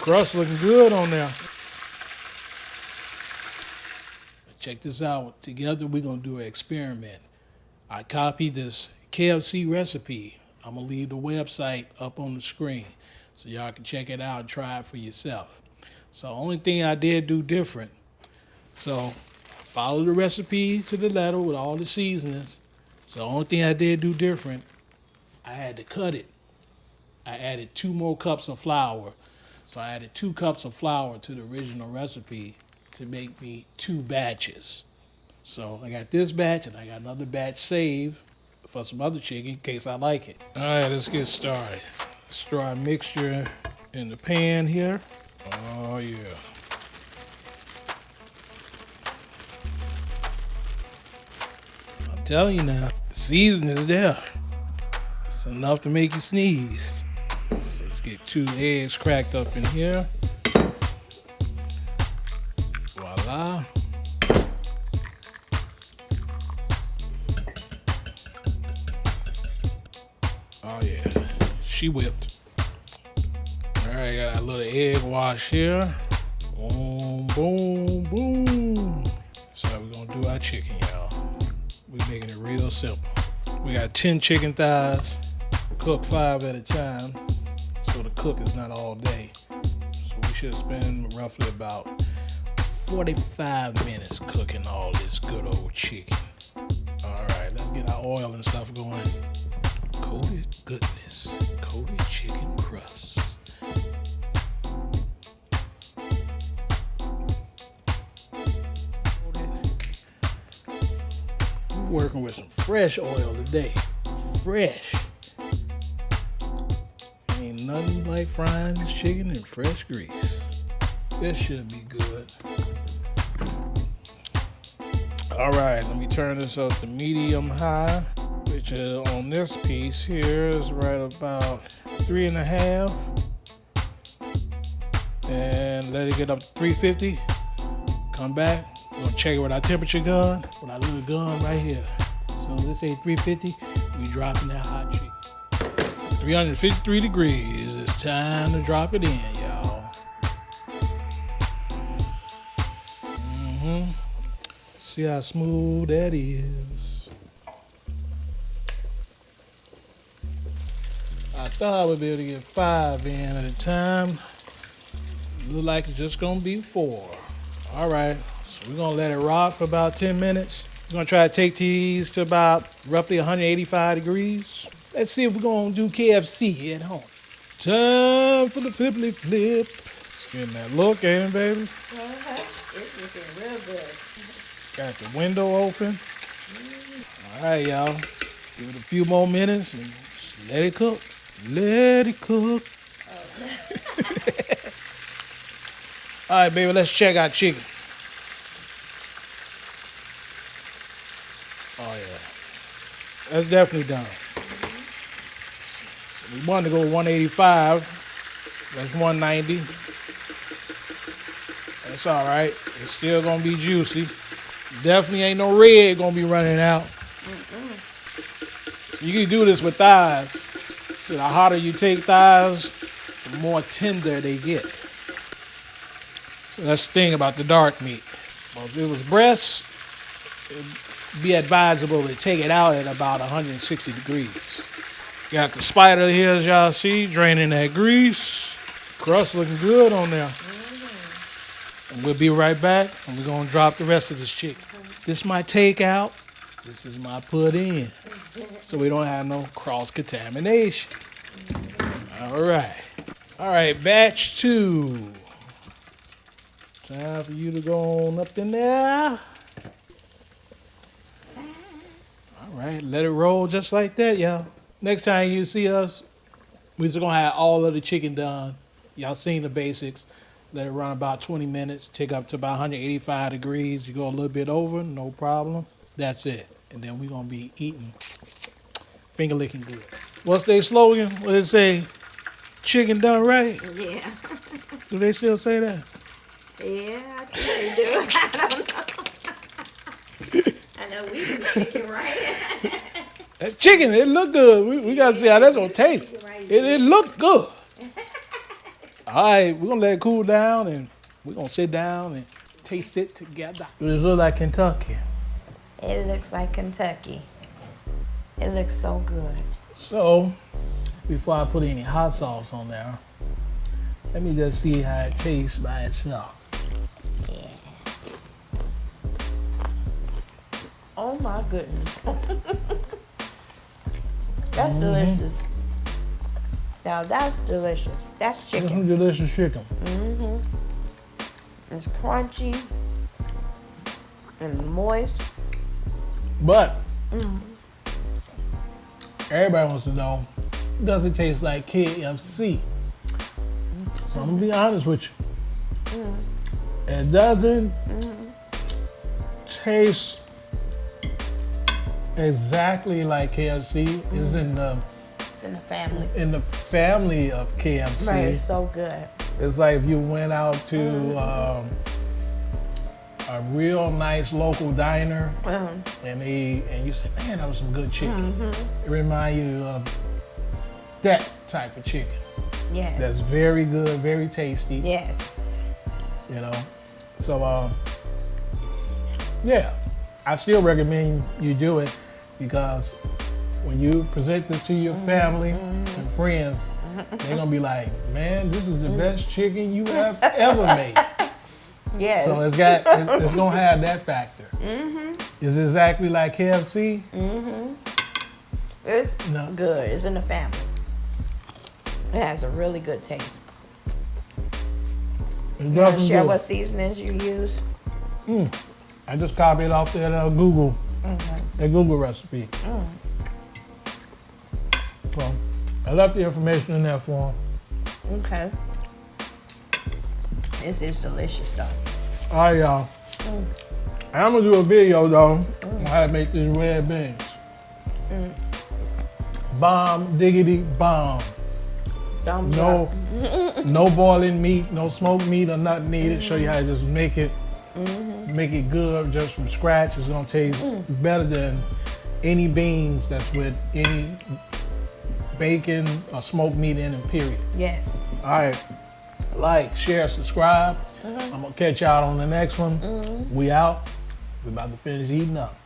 Crust looking good on there. Check this out. Together we're going to do an experiment. I copied this KFC recipe. I'm going to leave the website up on the screen so y'all can check it out and try it for yourself. So only thing I did do different. So follow the recipe to the letter with all the seasonings. So the only thing I did do different, I had to cut it. I added 2 more cups of flour. So I added 2 cups of flour to the original recipe to make me 2 batches. So I got this batch and I got another batch saved for some other chicken in case I like it. All right, let's get started. Let's throw our mixture in the pan here. Oh yeah. I'm telling you now, the seasoning is there. It's enough to make you sneeze. So let's get 2 eggs cracked up in here. Voila. Oh yeah, she whipped. All right, got our little egg wash here. Boom, boom, boom. So we're gonna do our chicken, y'all. We're making it real simple. We got 10 chicken thighs, cook 5 at a time, so the cook is not all day. So we should spend roughly about 45 minutes cooking all this good old chicken. All right, let's get our oil and stuff going. Coated goodness, coated chicken crust. We're working with some fresh oil today. Fresh. Ain't nothing like frying this chicken in fresh grease. This should be good. All right, let me turn this up to medium high, which on this piece here is right about 3.5. And let it get up to 350. Come back. We're gonna check it with our temperature gun, with our little gun right here. So let's say 350. We dropping that hot chicken. 353 degrees. It's time to drop it in, y'all. See how smooth that is. I thought I would be able to get 5 in at a time. Look like it's just gonna be 4. All right, so we're gonna let it rock for about 10 minutes. We're gonna try to take these to about roughly 185 degrees. Let's see if we're gonna do KFC at home. Time for the flippity flip. It's getting that look, ain't it, baby? It's looking real good. Got the window open. All right, y'all. Give it a few more minutes and just let it cook. Let it cook. All right, baby, let's check our chicken. Oh, yeah. That's definitely done. So we wanted to go 185. That's 190. That's all right. It's still going to be juicy. Definitely ain't no red going to be running out. So you can do this with thighs. So the hotter you take thighs, the more tender they get. So that's the thing about the dark meat. Well, if it was breast, it'd be advisable to take it out at about 160 degrees. Got the spider here, as y'all see, draining that grease. Crust looking good on there. And we'll be right back, and we're going to drop the rest of this chicken. This is my takeout. This is my put in. So we don't have no cross-contamination. All right. All right, batch 2. Time for you to go on up in there. All right, let it roll just like that, y'all. Next time you see us, we're just going to have all of the chicken done. Y'all seen the basics. Let it run about 20 minutes. Take up to about 185 degrees. You go a little bit over, no problem. That's it. And then we're going to be eating finger licking good. What's their slogan? What they say? Chicken done right? Yeah. Do they still say that? Yeah, I think they do. I don't know. I know we do chicken right. That chicken, it look good. We got to see how that's going to taste. It look good. All All right, we're gonna let it cool down and we're gonna sit down and taste it together. Does it look like Kentucky? It looks like Kentucky. It looks so good. So, before I put any hot sauce on there, let me just see how it tastes by itself. Yeah. Oh my goodness. That's delicious. Now that's delicious. That's This chicken. is delicious chicken. It's crunchy and moist. But everybody wants to know, does it taste like KFC? So I'm gonna be honest with you. It doesn't taste exactly like KFC. It's in the family. family of KFC. Right, it's so good. It's like if you went out to a real nice local diner and you said, man, that was some good chicken. It reminds you of that type of chicken. Yes. That's very good, very tasty. Yes. You know, so yeah, I still recommend you do it because when you present this to your family and friends, they're gonna be like, man, this is the best chicken you have ever made. Yes. So it's gonna have that factor. Is it exactly like KFC? It's No. good. It's in the family. It has a really good taste. It's You want to definitely share good. what seasonings you use? I just copied off that Google recipe. So I left the information in there for them. Okay. This is delicious though. All right, y'all. I'm gonna do a video though on how to make these red beans. Bomb diggity bomb. Thumbs No, up. no boiling meat, no smoked meat or nothing needed. Show you how to just make it good just from scratch. It's gonna taste better than any beans that's with any bacon or smoked meat in it, period. Yes. All right, like, share, subscribe. I'm gonna catch y'all on the next one. We out. We about to finish eating up.